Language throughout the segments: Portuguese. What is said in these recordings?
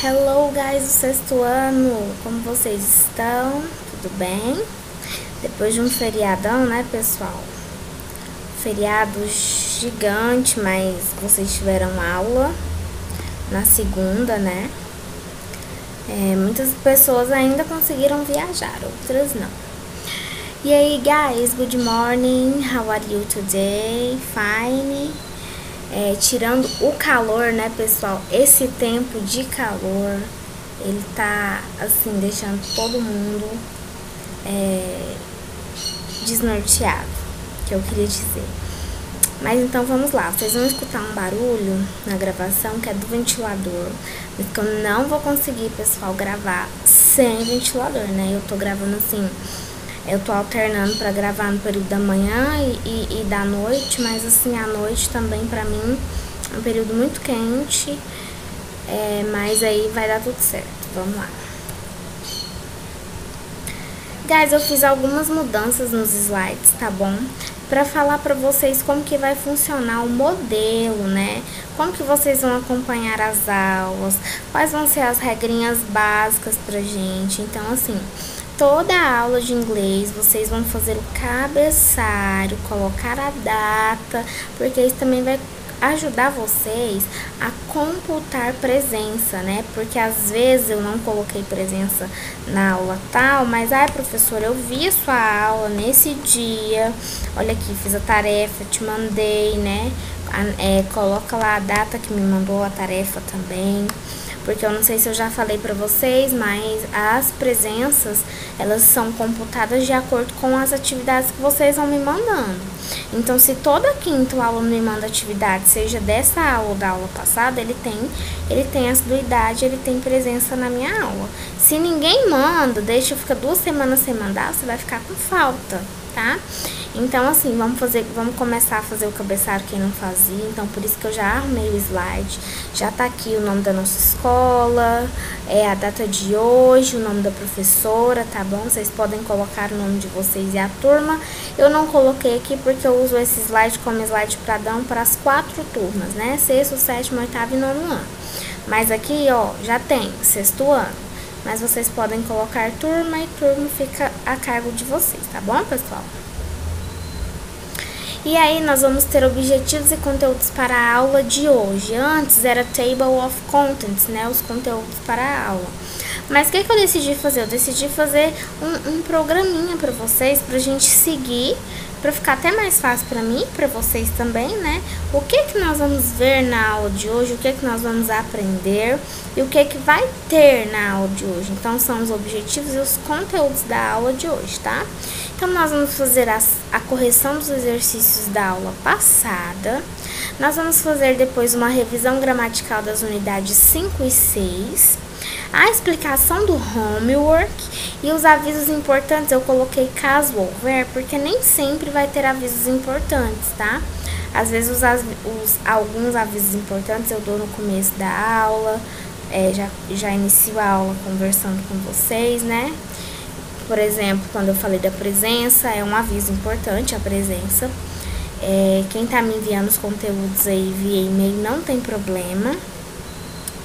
Hello guys do sexto ano, como vocês estão? Tudo bem? Depois de um feriadão, né pessoal? Feriado gigante, mas vocês tiveram aula na segunda, né? Muitas pessoas ainda conseguiram viajar, outras não. E aí guys, good morning, how are you today? Fine. Tirando o calor, né pessoal, esse tempo de calor, ele tá assim, deixando todo mundo desnorteado, que eu queria dizer. Mas então vamos lá, vocês vão escutar um barulho na gravação que é do ventilador, mas que eu não vou conseguir, pessoal, gravar sem ventilador, né? Eu tô gravando assim, eu tô alternando pra gravar no período da manhã e da noite, mas assim, à noite também pra mim é um período muito quente, mas aí vai dar tudo certo, vamos lá. Guys, eu fiz algumas mudanças nos slides, tá bom? Pra falar pra vocês como que vai funcionar o modelo, né? Como que vocês vão acompanhar as aulas, quais vão ser as regrinhas básicas pra gente. Então, assim, toda a aula de inglês, vocês vão fazer o cabeçalho, colocar a data, porque isso também vai ajudar vocês a computar presença, né? Porque às vezes eu não coloquei presença na aula tal, mas professora, eu vi a sua aula nesse dia, olha aqui, fiz a tarefa, te mandei, né? Coloca lá a data que me mandou a tarefa também. Porque eu não sei se eu já falei pra vocês, mas as presenças, elas são computadas de acordo com as atividades que vocês vão me mandando. Então, se toda quinta o aluno me manda atividade, seja dessa aula ou da aula passada, ele tem assiduidade, ele tem presença na minha aula. Se ninguém manda, deixa eu ficar 2 semanas sem mandar, você vai ficar com falta, tá? Então, assim, vamos começar a fazer o cabeçalho quem não fazia. Então, por isso que eu já arrumei o slide. Já tá aqui o nome da nossa escola, a data de hoje, o nome da professora, tá bom? Vocês podem colocar o nome de vocês e a turma. Eu não coloquei aqui porque eu uso esse slide como slide padrão para as 4 turmas, né? Sexto, sétimo, oitavo e nono ano. Mas aqui, ó, já tem sexto ano. Mas vocês podem colocar turma e turma fica a cargo de vocês, tá bom, pessoal? E aí, nós vamos ter objetivos e conteúdos para a aula de hoje. Antes era Table of Contents, né? Os conteúdos para a aula. Mas o que eu decidi fazer? Eu decidi fazer um programinha para vocês, pra gente seguir, pra ficar até mais fácil para mim, para vocês também, né? O que nós vamos ver na aula de hoje, o que nós vamos aprender e o que vai ter na aula de hoje. Então, são os objetivos e os conteúdos da aula de hoje, tá? Então, nós vamos fazer a correção dos exercícios da aula passada. Nós vamos fazer depois uma revisão gramatical das unidades 5 e 6. A explicação do homework e os avisos importantes eu coloquei caso houver, porque nem sempre vai ter avisos importantes, tá? Às vezes alguns avisos importantes eu dou no começo da aula, já inicio a aula conversando com vocês, né? Por exemplo, quando eu falei da presença, é um aviso importante a presença. Quem tá me enviando os conteúdos aí via e-mail não tem problema.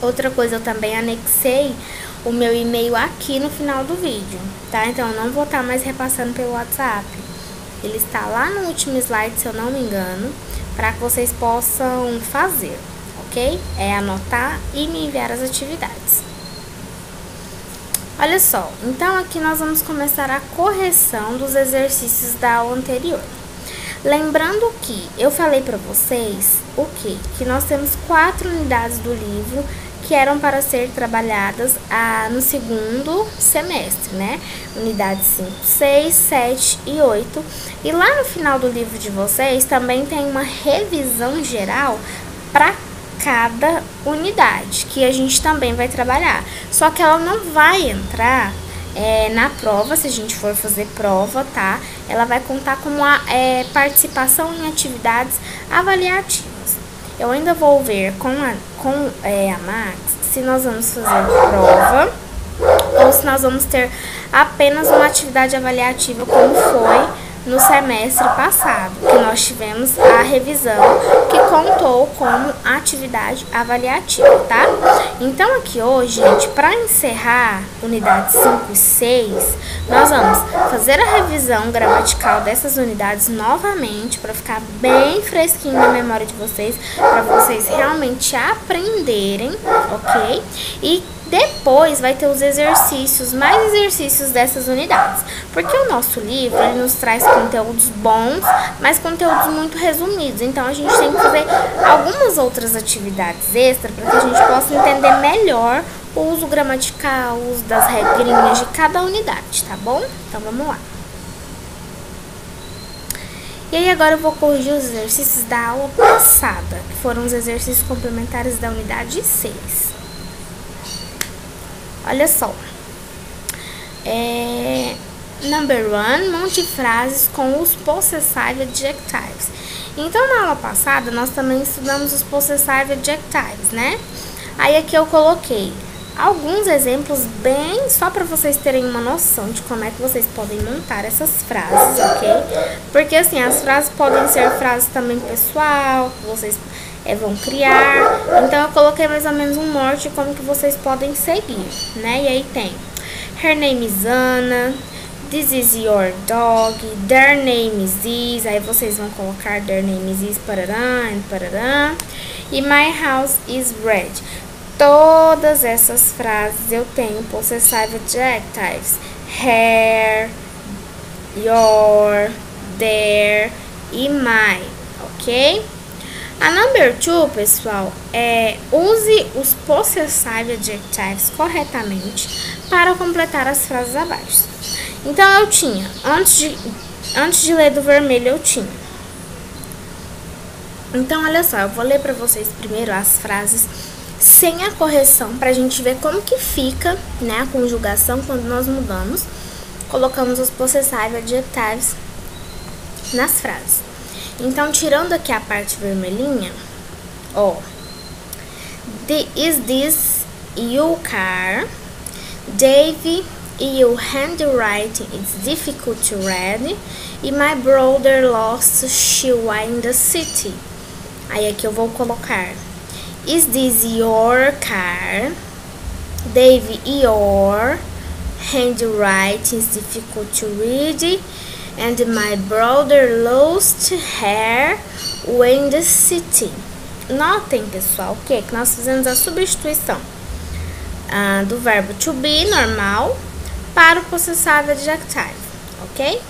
Outra coisa, eu também anexei o meu e-mail aqui no final do vídeo, tá? Então, eu não vou estar mais repassando pelo WhatsApp. Ele está lá no último slide, se eu não me engano, para que vocês possam fazer, ok? Anotar e me enviar as atividades. Olha só, então aqui nós vamos começar a correção dos exercícios da aula anterior. Lembrando que eu falei para vocês o quê? Que nós temos 4 unidades do livro que eram para ser trabalhadas no segundo semestre, né? Unidades 5, 6, 7 e 8. E lá no final do livro de vocês também tem uma revisão geral para cada unidade, que a gente também vai trabalhar. Só que ela não vai entrar na prova, se a gente for fazer prova, tá? Ela vai contar como participação em atividades avaliativas. Eu ainda vou ver com a Max se nós vamos fazer prova ou se nós vamos ter apenas uma atividade avaliativa, como foi no semestre passado, que nós tivemos a revisão que contou como atividade avaliativa, tá? Então aqui hoje, gente, para encerrar unidades 5 e 6, nós vamos fazer a revisão gramatical dessas unidades novamente para ficar bem fresquinho na memória de vocês, para vocês realmente aprenderem, ok? E depois vai ter os exercícios, mais exercícios dessas unidades. Porque o nosso livro, ele nos traz conteúdos bons, mas conteúdos muito resumidos. Então, a gente tem que fazer algumas outras atividades extras para que a gente possa entender melhor o uso gramatical, o uso das regrinhas de cada unidade, tá bom? Então, vamos lá. E aí, agora eu vou corrigir os exercícios da aula passada, que foram os exercícios complementares da unidade 6. Olha só. Number 1, monte frases com os possessive adjectives. Então, na aula passada, nós também estudamos os possessive adjectives, né? Aí, aqui eu coloquei alguns exemplos bem, só para vocês terem uma noção de como é que vocês podem montar essas frases, ok? Porque, assim, as frases podem ser frases também pessoal, que vocês vão criar. Então, eu coloquei mais ou menos um norte de como que vocês podem seguir, né? E aí tem her name is Anna, this is your dog, their name is this, aí vocês vão colocar their name is this, parará, and parará, e my house is red. Todas essas frases eu tenho possessive adjectives, her, your, their e my, ok? A number 2, pessoal, use os possessive adjectives corretamente para completar as frases abaixo. Então, eu tinha, antes de ler do vermelho, eu tinha. Então, olha só, eu vou ler para vocês primeiro as frases sem a correção, para a gente ver como que fica, né, a conjugação quando nós mudamos, colocamos os possessive adjectives nas frases. Então, tirando aqui a parte vermelhinha, ó, is this your car? Dave, your handwriting is difficult to read. E my brother lost shoe in the city. Aí aqui eu vou colocar, is this your car? Dave, your handwriting is difficult to read. And my brother lost her in the city. Notem, pessoal, que nós fizemos a substituição do verbo to be, normal, para o possessive adjective, ok?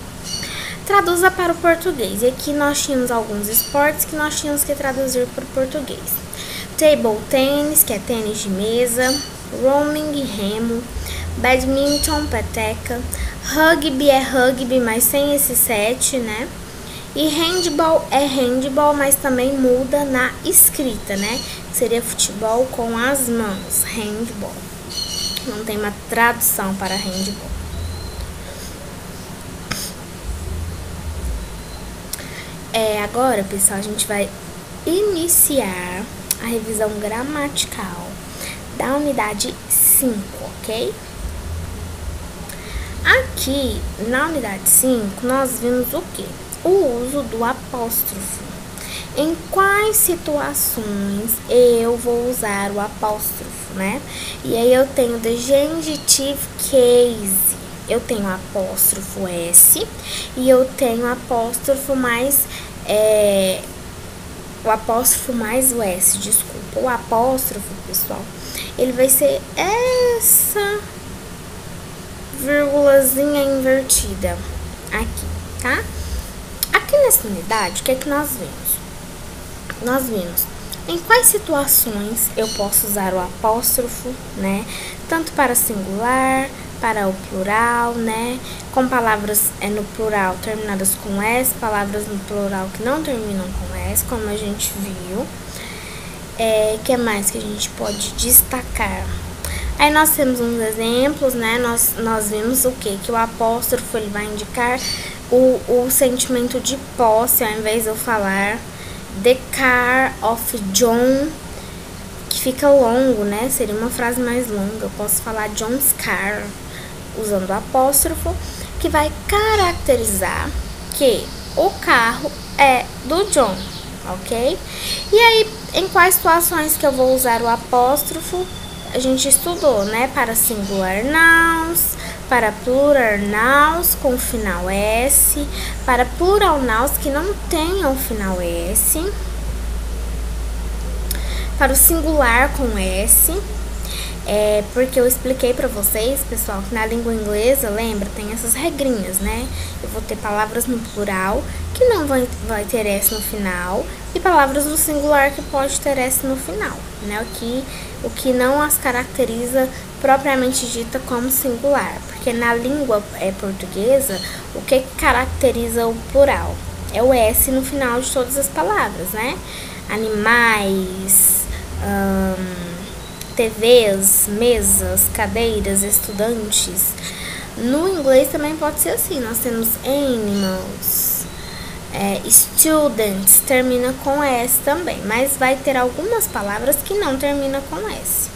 Traduza para o português. E aqui nós tínhamos alguns esportes que nós tínhamos que traduzir para o português. Table tennis, que é tênis de mesa. Rowing, remo. Badminton, peteca. Rugby é rugby, mas sem esse 7, né? E handball é handball, mas também muda na escrita, né? Seria futebol com as mãos, handball. Não tem uma tradução para handball. Agora, pessoal, a gente vai iniciar a revisão gramatical da unidade 5, ok? Aqui, na unidade 5, nós vimos o quê? O uso do apóstrofo. Em quais situações eu vou usar o apóstrofo, né? E aí eu tenho the genitive case. Eu tenho apóstrofo S e eu tenho apóstrofo mais o apóstrofo mais o S, desculpa. O apóstrofo, pessoal, ele vai ser essa vírgulazinha invertida aqui, tá? Aqui nessa unidade, o que é que nós vimos? Nós vimos em quais situações eu posso usar o apóstrofo, né? Tanto para singular, para o plural, né? Com palavras no plural terminadas com S, palavras no plural que não terminam com S, como a gente viu. Que mais que a gente pode destacar? Aí nós temos uns exemplos, né? Nós vimos o quê? Que o apóstrofo ele vai indicar o sentimento de posse, ao invés de eu falar the car of John, que fica longo, né? Seria uma frase mais longa. Eu posso falar John's car, usando o apóstrofo, que vai caracterizar porque o carro é do John, ok? E aí, em quais situações que eu vou usar o apóstrofo? A gente estudou, né? Para singular nouns, para plural nouns com final S, para plural nouns que não tenham final S, para o singular com S. Porque eu expliquei pra vocês, pessoal, que na língua inglesa, lembra, tem essas regrinhas, né? Eu vou ter palavras no plural que não vai ter S no final e palavras no singular que pode ter S no final, né? O que não as caracteriza propriamente dita como singular, porque na língua portuguesa, o que caracteriza o plural? É o S no final de todas as palavras, né? Animais, TVs, mesas, cadeiras, estudantes. No inglês também pode ser assim. Nós temos animals, students, termina com S também. Mas vai ter algumas palavras que não terminam com S.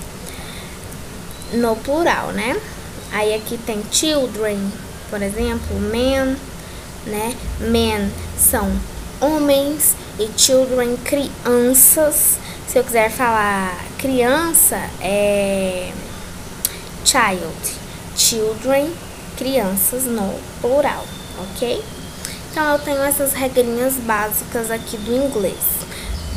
No plural, né? Aí aqui tem children, por exemplo, men, né? Men são homens e children, crianças. Se eu quiser falar criança, é child, children, crianças no plural, ok? Então, eu tenho essas regrinhas básicas aqui do inglês,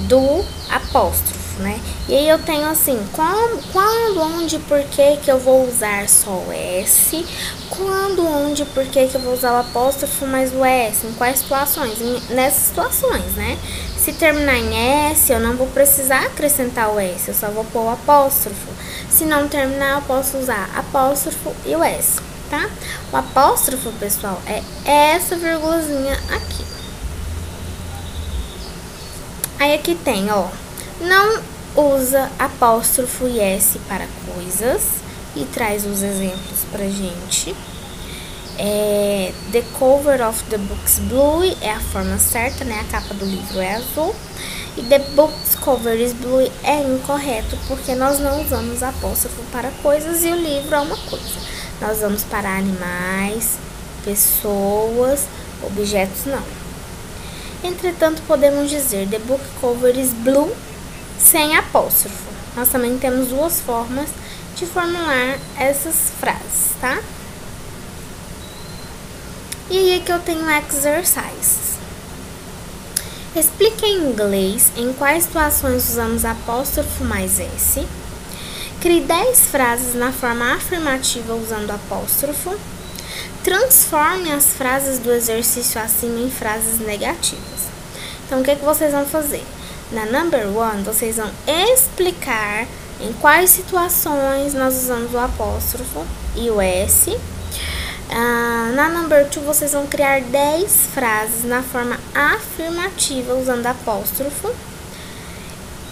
do apóstrofo, né? E aí eu tenho assim, quando, onde, por que eu vou usar só o S, quando, onde, por que eu vou usar o apóstrofo mais o S, em quais situações? Nessas situações, né? Se terminar em S, eu não vou precisar acrescentar o S, eu só vou pôr o apóstrofo. Se não terminar, eu posso usar apóstrofo e o S, tá? O apóstrofo, pessoal, é essa vírgulazinha aqui. Aí aqui tem, ó, não usa apóstrofo e S para coisas, e traz os exemplos pra gente. The cover of the book's blue é a forma certa, né? A capa do livro é azul. E the book's cover is blue é incorreto, porque nós não usamos apóstrofo para coisas e o livro é uma coisa. Nós usamos para animais, pessoas, objetos não. Entretanto, podemos dizer the book cover is blue sem apóstrofo. Nós também temos duas formas de formular essas frases, tá? E aí que eu tenho exercises. Explique em inglês em quais situações usamos apóstrofo mais S. Crie 10 frases na forma afirmativa usando apóstrofo. Transforme as frases do exercício acima em frases negativas. Então, o que vocês vão fazer? Na number 1, vocês vão explicar em quais situações nós usamos o apóstrofo e o S. Na number 2, vocês vão criar 10 frases na forma afirmativa usando apóstrofo.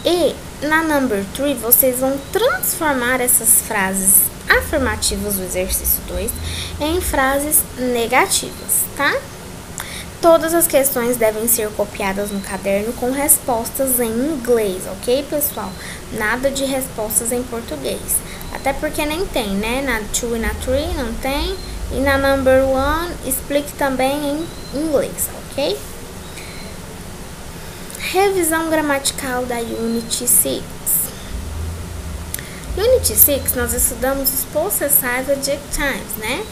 E na number 3, vocês vão transformar essas frases afirmativas do exercício 2 em frases negativas, tá? Todas as questões devem ser copiadas no caderno com respostas em inglês, ok, pessoal? Nada de respostas em português. Até porque nem tem, né? Na 2 e na 3 não tem. E na number 1, explique também em inglês, ok? Revisão gramatical da Unit 6. Unit 6, nós estudamos os possessive adjectives, né?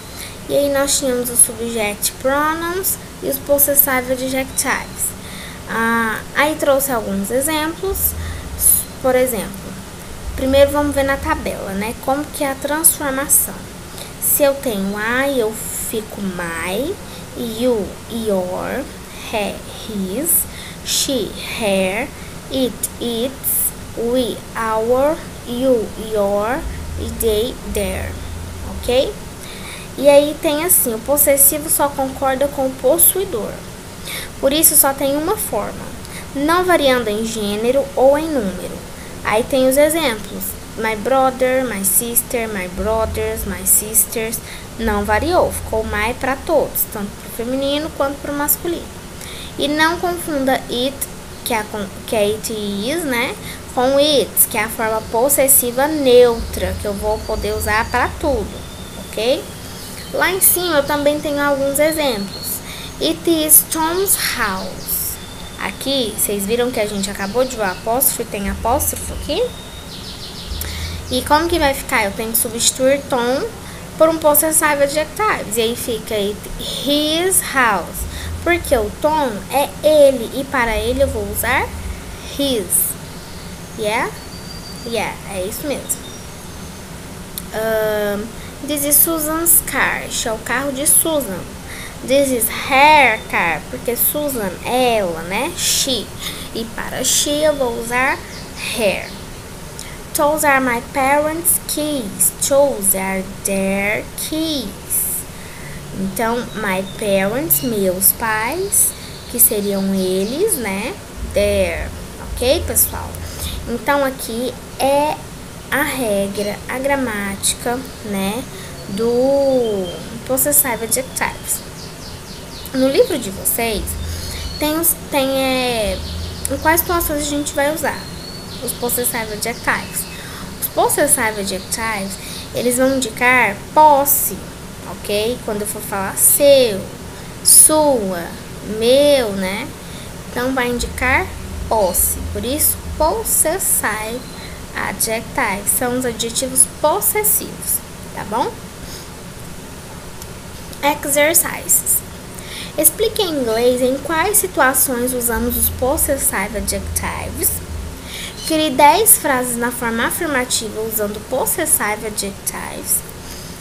E aí nós tínhamos os subject pronouns e os possessive adjectives. Aí trouxe alguns exemplos. Por exemplo, primeiro vamos ver na tabela, né? Como que é a transformação. Se eu tenho I, eu fico my, you, your, he, his, she, her, it, its, we, our, you, your e they, their, ok? E aí tem assim, o possessivo só concorda com o possuidor. Por isso só tem uma forma, não variando em gênero ou em número. Aí tem os exemplos. My brother, my sister, my brothers, my sisters. Não variou, ficou my para todos, tanto para o feminino quanto para o masculino. E não confunda it, que é it is, né? Com its, que é a forma possessiva neutra, que eu vou poder usar para tudo, ok? Lá em cima eu também tenho alguns exemplos. It is Tom's house. Aqui, vocês viram que a gente acabou de ver o apóstrofo e tem apóstrofo aqui? E como que vai ficar? Eu tenho que substituir Tom por um possessive adjectives. E aí fica his house. Porque o Tom é ele. E para ele eu vou usar his. Yeah? Yeah, é isso mesmo. This is Susan's car. Este é o carro de Susan. This is her car. Porque Susan é ela, né? She. E para she eu vou usar her. Those are my parents' keys. Those are their keys. Então, my parents, meus pais, que seriam eles, né? Their. Ok, pessoal? Então, aqui é a regra, a gramática, né? Do possessive adjectives. No livro de vocês, em quais situações a gente vai usar os possessive adjectives? Os possessive adjectives, eles vão indicar posse, ok? Quando eu for falar seu, sua, meu, né? Então, vai indicar posse. Por isso, possessive adjectives são os adjetivos possessivos, tá bom? Exercises. Explique em inglês em quais situações usamos os possessive adjectives. Crie 10 frases na forma afirmativa usando possessive adjectives.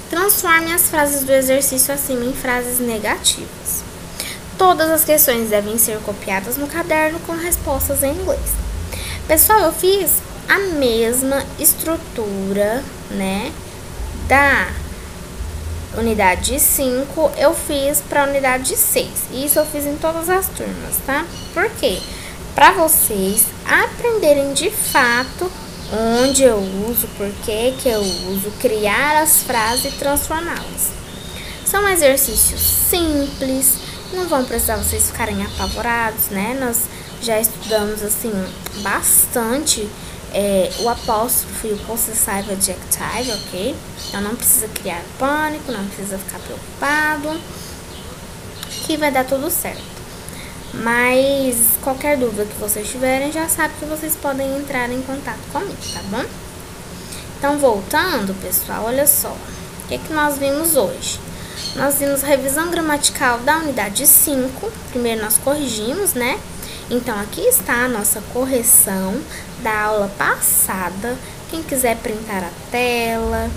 Transforme as frases do exercício acima em frases negativas. Todas as questões devem ser copiadas no caderno com respostas em inglês. Pessoal, eu fiz a mesma estrutura, né, da unidade 5, eu fiz para a unidade 6. Isso eu fiz em todas as turmas, tá? Por quê? Para vocês aprenderem de fato onde eu uso, por que eu uso, criar as frases e transformá-las. São exercícios simples, não vão precisar vocês ficarem apavorados, né? Nós já estudamos, assim, bastante o apóstrofo e o possessive adjective, ok? Então, não precisa criar pânico, não precisa ficar preocupado, que vai dar tudo certo. Mas, qualquer dúvida que vocês tiverem, já sabe que vocês podem entrar em contato comigo, tá bom? Então, voltando, pessoal, olha só. O que nós vimos hoje? Nós vimos revisão gramatical da unidade 5. Primeiro, nós corrigimos, né? Então, aqui está a nossa correção da aula passada. Quem quiser printar a tela,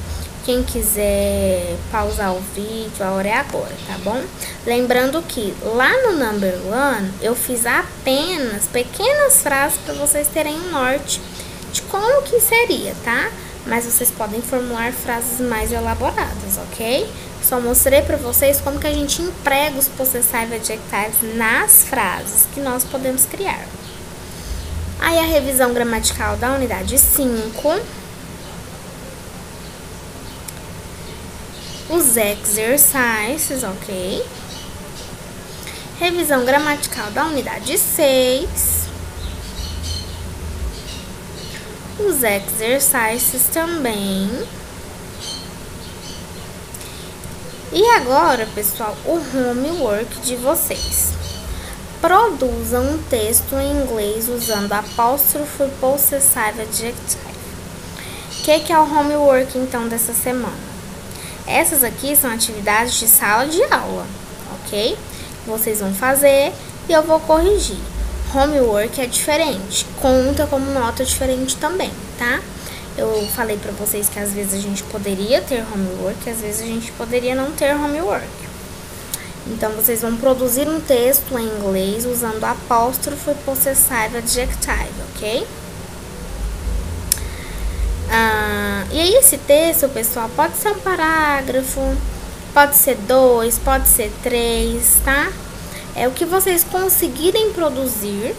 quem quiser pausar o vídeo, a hora é agora, tá bom? Lembrando que lá no number 1, eu fiz apenas pequenas frases para vocês terem um norte de como que seria, tá? Mas vocês podem formular frases mais elaboradas, ok? Só mostrei para vocês como que a gente emprega os possessive adjectives nas frases que nós podemos criar. Aí a revisão gramatical da unidade 5. Os exercises, ok? Revisão gramatical da unidade 6. Os exercises também. E agora, pessoal, o homework de vocês. Produzam um texto em inglês usando apóstrofo e possessive adjective. O que é o homework, então, dessa semana? Essas aqui são atividades de sala de aula, ok? Vocês vão fazer e eu vou corrigir. Homework é diferente, conta como nota diferente também, tá? Eu falei pra vocês que às vezes a gente poderia ter homework, às vezes a gente poderia não ter homework. Então, vocês vão produzir um texto em inglês usando apóstrofo e possessive adjective, ok? E aí, esse texto, pessoal, pode ser um parágrafo, pode ser 2, pode ser 3, tá? É o que vocês conseguirem produzir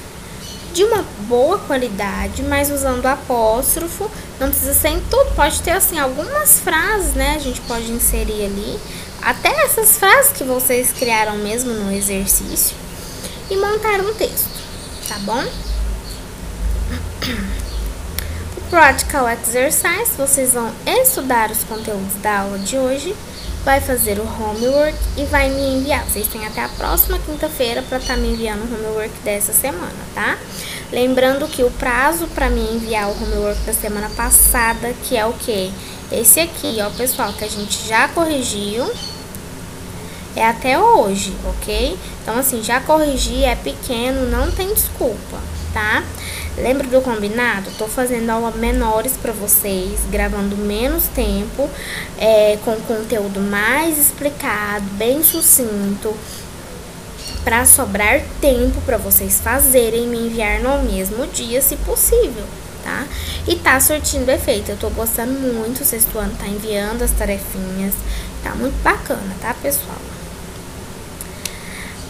de uma boa qualidade, mas usando apóstrofo. Não precisa ser em tudo, pode ter, assim, algumas frases, né? A gente pode inserir ali, até essas frases que vocês criaram mesmo no exercício, e montar um texto, tá bom? Practical exercise, vocês vão estudar os conteúdos da aula de hoje vai fazer o homework e vai me enviar. Vocês têm até a próxima quinta-feira para estar me enviando o homework dessa semana, tá? Lembrando que o prazo para me enviar o homework da semana passada, que é o quê? Esse aqui, ó, pessoal, que a gente já corrigiu, é até hoje, ok? Então, assim, já corrigi, é pequeno, não tem desculpa, tá? Lembra do combinado? Tô fazendo aula menores pra vocês, gravando menos tempo, com conteúdo mais explicado, bem sucinto, pra sobrar tempo pra vocês fazerem e me enviar no mesmo dia, se possível, tá? E tá surtindo efeito, eu tô gostando muito, o sexto ano tá enviando as tarefinhas, tá muito bacana, tá, pessoal?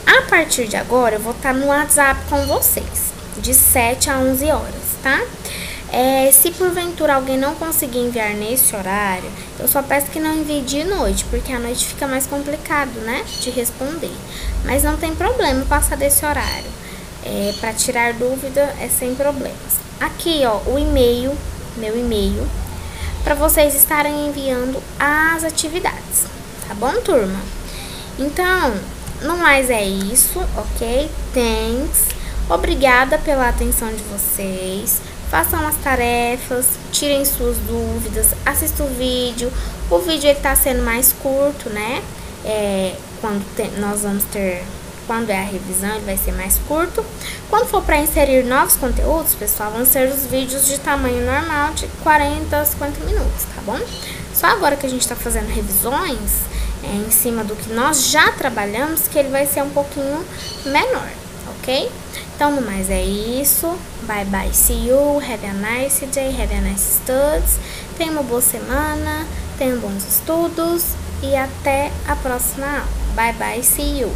A partir de agora, eu vou estar no WhatsApp com vocês, de 7 a 11 horas, tá? Se porventura alguém não conseguir enviar nesse horário, eu só peço que não envie de noite, porque à noite fica mais complicado, né, de responder. Mas não tem problema passar desse horário. Para tirar dúvida, é sem problemas. Aqui, ó, o e-mail, meu e-mail, para vocês estarem enviando as atividades, tá bom, turma? Então, no mais é isso, ok? Thanks. Obrigada pela atenção de vocês. Façam as tarefas, tirem suas dúvidas, assistam o vídeo. O vídeo ele tá sendo mais curto, né? Quando é a revisão, ele vai ser mais curto. Quando for para inserir novos conteúdos, pessoal, vão ser os vídeos de tamanho normal, de 40 a 50 minutos, tá bom? Só agora que a gente tá fazendo revisões, em cima do que nós já trabalhamos, que ele vai ser um pouquinho menor, ok? Então, no mais é isso. Bye bye, see you, have a nice day, have a nice studies. Tenha uma boa semana, tenham bons estudos e até a próxima aula. Bye bye, see you.